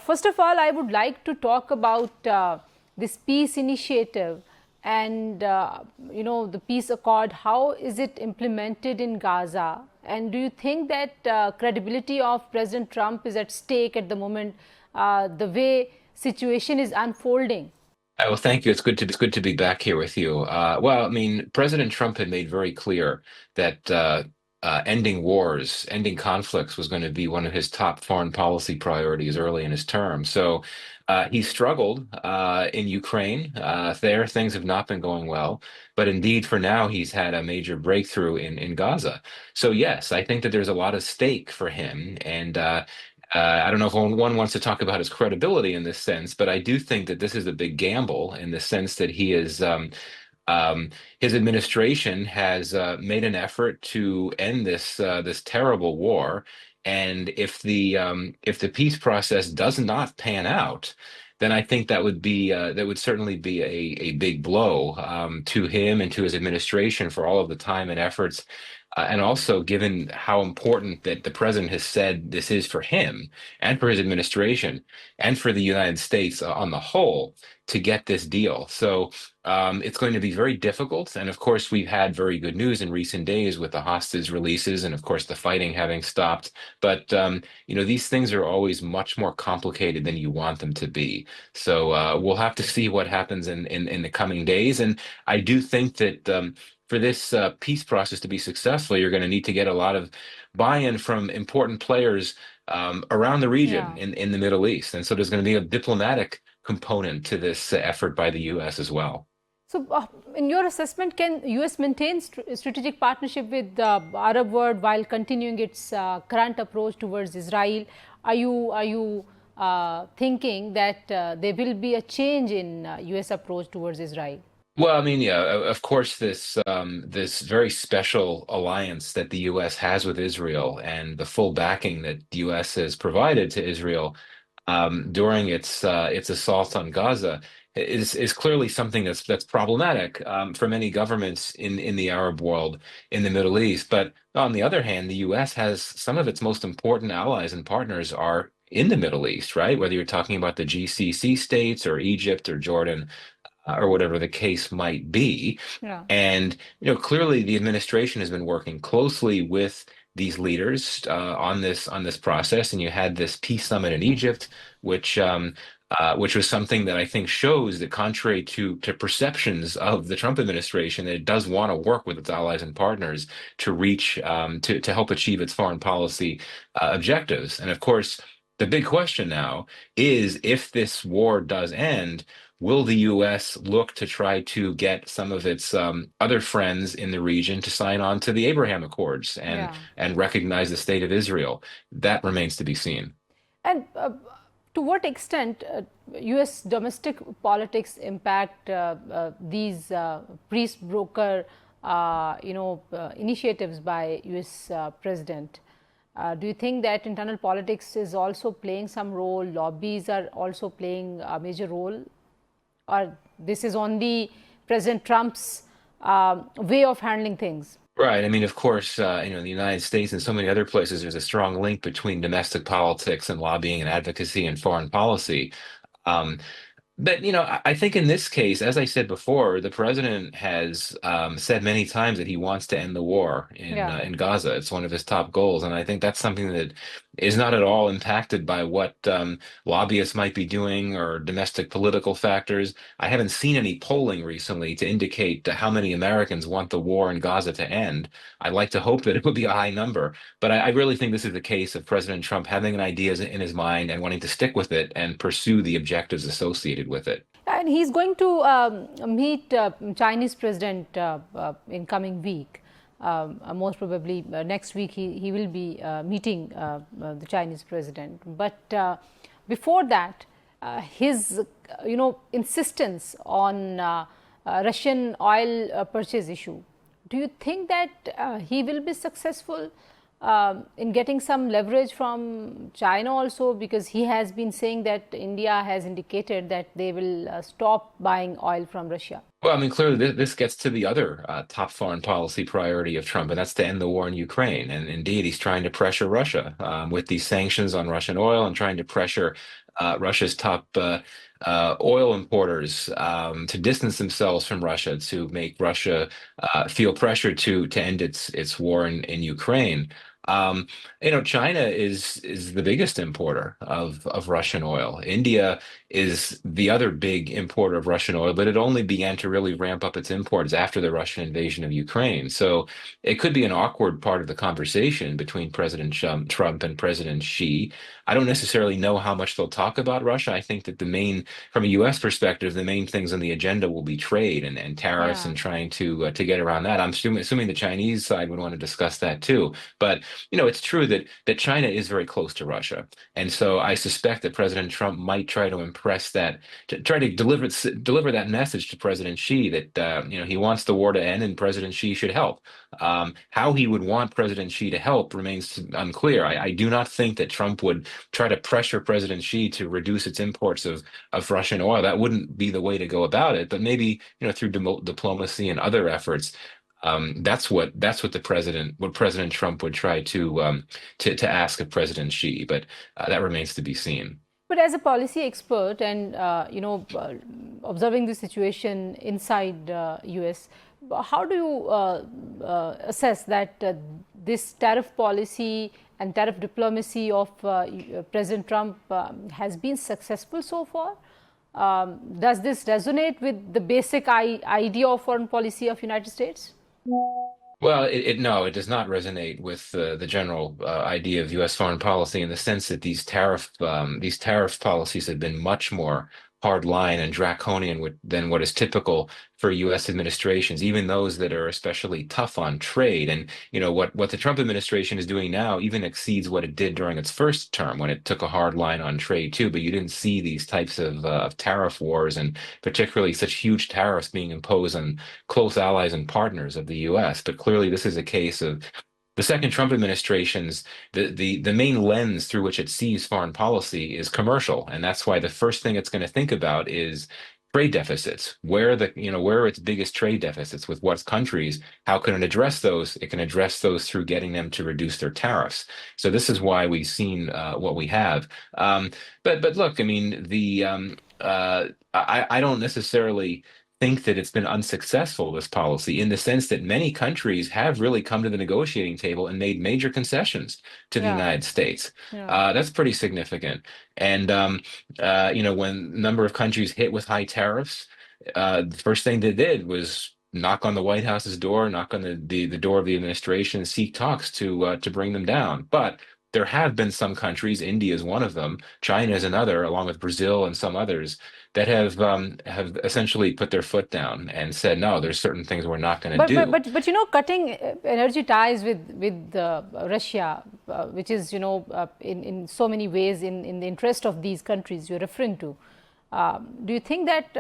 First of all, I would like to talk about this peace initiative and the peace accord. How is it implemented in Gaza? And do you think that credibility of President Trump is at stake at the moment, the way situation is unfolding? Well, thank you. It's good to be back here with you. Well, I mean, President Trump had made very clear that ending wars, ending conflicts was going to be one of his top foreign policy priorities early in his term. So he struggled in Ukraine. There, things have not been going well. But indeed, for now, he's had a major breakthrough in Gaza. So yes, I think that there's a lot of stake for him, and I don't know if one wants to talk about his credibility in this sense, but I do think that this is a big gamble in the sense that he is his administration has made an effort to end this terrible war, and if the peace process does not pan out, then I think that would certainly be a big blow to him and to his administration for all of the time and efforts. And also, given how important that the president has said this is for him and for his administration and for the United States on the whole to get this deal. So it's going to be very difficult. And of course, we've had very good news in recent days with the hostage releases and, of course, the fighting having stopped. But, these things are always much more complicated than you want them to be. So we'll have to see what happens in the coming days. And I do think that for this peace process to be successful, you're going to need to get a lot of buy-in from important players around the region Yeah. in the Middle East. And so there's going to be a diplomatic component to this effort by the U.S. as well. So, in your assessment, can U.S. maintain strategic partnership with the Arab world while continuing its current approach towards Israel? Are you thinking that there will be a change in U.S. approach towards Israel? Well, I mean, yeah, of course, this very special alliance that the U.S. has with Israel and the full backing that the U.S. has provided to Israel during its assault on Gaza is clearly something that's problematic for many governments in the Arab world, in the Middle East. But on the other hand, the U.S. has some of its most important allies and partners are in the Middle East, right? Whether you're talking about the GCC states or Egypt or Jordan or whatever the case might be. Yeah. And clearly the administration has been working closely with these leaders on this process. And you had this peace summit in Egypt, which was something that I think shows that contrary to perceptions of the Trump administration, that it does want to work with its allies and partners to reach to help achieve its foreign policy objectives. And of course, the big question now is if this war does end, will the U.S. look to try to get some of its other friends in the region to sign on to the Abraham Accords Yeah. and recognize the state of Israel? That remains to be seen. And to what extent U.S. domestic politics impact these peace broker, initiatives by U.S. President? Do you think that internal politics is also playing some role? Lobbies are also playing a major role, or this is only President Trump's way of handling things? Right. I mean, of course, in the United States and so many other places, there's a strong link between domestic politics and lobbying and advocacy and foreign policy. Um, but I think in this case, as I said before, the president has said many times that he wants to end the war Yeah. in Gaza. It's one of his top goals, and I think that's something that is not at all impacted by what lobbyists might be doing or domestic political factors. I haven't seen any polling recently to indicate how many Americans want the war in Gaza to end. I'd like to hope that it would be a high number, but I really think this is the case of President Trump having an idea in his mind and wanting to stick with it and pursue the objectives associated with it. And he's going to meet Chinese president in coming week. Most probably next week he will be meeting the Chinese president. But before that, his insistence on Russian oil purchase issue. Do you think that he will be successful, in getting some leverage from China also, because he has been saying that India has indicated that they will stop buying oil from Russia. Well, I mean, clearly this gets to the other top foreign policy priority of Trump, and that's to end the war in Ukraine. And indeed, he's trying to pressure Russia with these sanctions on Russian oil and trying to pressure Russia's top oil importers to distance themselves from Russia, to make Russia feel pressure to end its war in Ukraine. Um, China is the biggest importer of Russian oil. India is the other big importer of Russian oil, but it only began to really ramp up its imports after the Russian invasion of Ukraine. So it could be an awkward part of the conversation between President Trump and President Xi. I don't necessarily know how much they'll talk about Russia. I think that from a U.S. perspective, the main things on the agenda will be trade and tariffs Yeah. and trying to get around that. I'm assuming the Chinese side would want to discuss that too. But it's true that China is very close to Russia, and so I suspect that President Trump might try to impress that, to try to deliver that message to President Xi that he wants the war to end and President Xi should help. How he would want President Xi to help remains unclear. I do not think that Trump would try to pressure President Xi to reduce its imports of Russian oil. That wouldn't be the way to go about it. But maybe through diplomacy and other efforts, what President Trump would try to ask of President Xi, but that remains to be seen. But as a policy expert and observing the situation inside US, how do you assess that this tariff policy and tariff diplomacy of President Trump has been successful so far? Does this resonate with the basic idea of foreign policy of United States? Well, no, it does not resonate with the general idea of U.S. foreign policy in the sense that these tariff policies have been much more hard line and draconian than what is typical for U.S. administrations, even those that are especially tough on trade. And what the Trump administration is doing now even exceeds what it did during its first term when it took a hard line on trade too. But you didn't see these types of tariff wars, and particularly such huge tariffs being imposed on close allies and partners of the U.S. But clearly, this is a case of the second Trump administration's the main lens through which it sees foreign policy is commercial, and that's why the first thing it's going to think about is trade deficits. Where are its biggest trade deficits with what countries? How can it address those? It can address those through getting them to reduce their tariffs. So this is why we've seen what we have. But look, I mean I don't necessarily think that it's been unsuccessful, this policy, in the sense that many countries have really come to the negotiating table and made major concessions to the Yeah, United States. yeah. That's pretty significant. And when a number of countries hit with high tariffs, the first thing they did was knock on the White House's door, knock on the door of the administration, and seek talks to bring them down. But there have been some countries, India is one of them, China is another, along with Brazil and some others, that have essentially put their foot down and said, no, there's certain things we're not going to do. But cutting energy ties with Russia, which is in so many ways in the interest of these countries you're referring to. Do you think that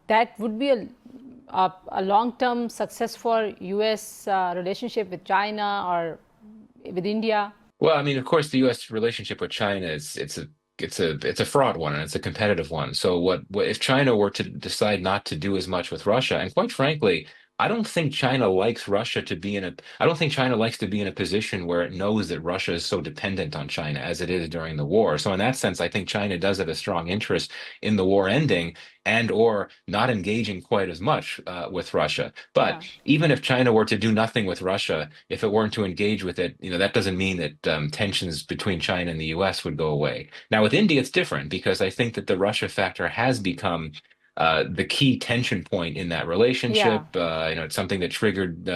that would be a long-term success for U.S. Relationship with China or with India? Well, I mean, of course, the U.S. relationship with China it's a fraught one and it's a competitive one. So what if China were to decide not to do as much with Russia? And quite frankly, I don't think China likes Russia to be in a I don't think China likes to be in a position where it knows that Russia is so dependent on China as it is during the war. So in that sense, I think China does have a strong interest in the war ending and or not engaging quite as much with Russia. But Yeah. even if China were to do nothing with Russia, if it weren't to engage with it, that doesn't mean that tensions between China and the U.S. would go away. Now, with India, it's different because I think that the Russia factor has become the key tension point in that Yeah. relationship. It's something that triggered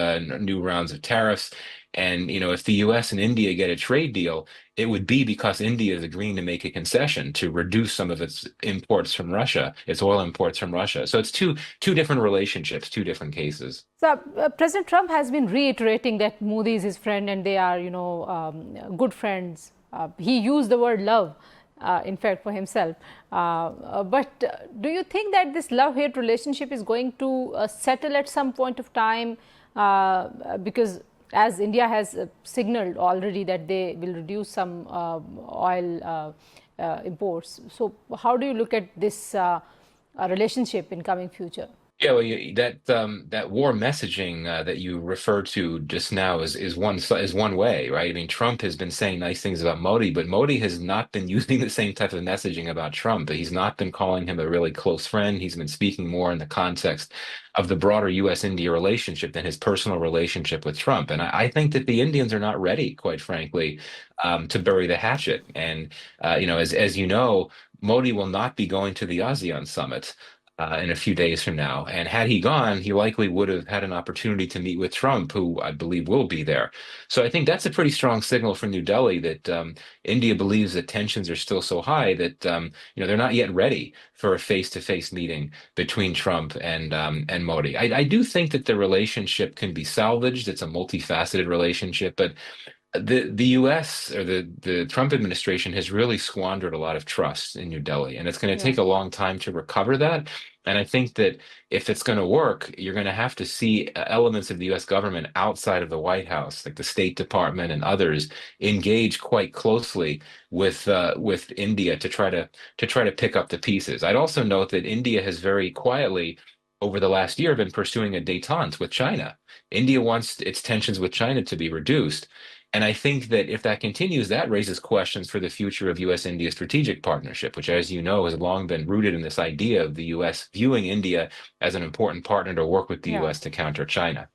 new rounds of tariffs. And, if the US and India get a trade deal, it would be because India is agreeing to make a concession to reduce some of its imports from Russia, its oil imports from Russia. So it's two different relationships, two different cases. So President Trump has been reiterating that Modi is his friend and they are, good friends. He used the word love, in fact, for himself. But do you think that this love-hate relationship is going to settle at some point of time? Because as India has signaled already that they will reduce some oil imports. So, how do you look at this relationship in coming future? Yeah, well, that war messaging that you referred to just now is one way, right? I mean, Trump has been saying nice things about Modi, but Modi has not been using the same type of messaging about Trump. He's not been calling him a really close friend. He's been speaking more in the context of the broader U.S.-India relationship than his personal relationship with Trump. And I think that the Indians are not ready, quite frankly, to bury the hatchet. And as you know, Modi will not be going to the ASEAN summit in a few days from now. And had he gone, he likely would have had an opportunity to meet with Trump, who I believe will be there. So I think that's a pretty strong signal from New Delhi that India believes that tensions are still so high that they're not yet ready for a face-to-face meeting between Trump and Modi. I do think that the relationship can be salvaged. It's a multifaceted relationship, but the U.S. or the Trump administration has really squandered a lot of trust in New Delhi, and it's going to Yeah. take a long time to recover that. And I think that if it's going to work, you're going to have to see elements of the U.S. government outside of the White House, like the State Department and others, engage quite closely with India to try to pick up the pieces. I'd also note that India has very quietly, over the last year, been pursuing a détente with China. India wants its tensions with China to be reduced. And I think that if that continues, that raises questions for the future of U.S.-India strategic partnership, which, as you know, has long been rooted in this idea of the U.S. viewing India as an important partner to work with the Yeah. U.S. to counter China.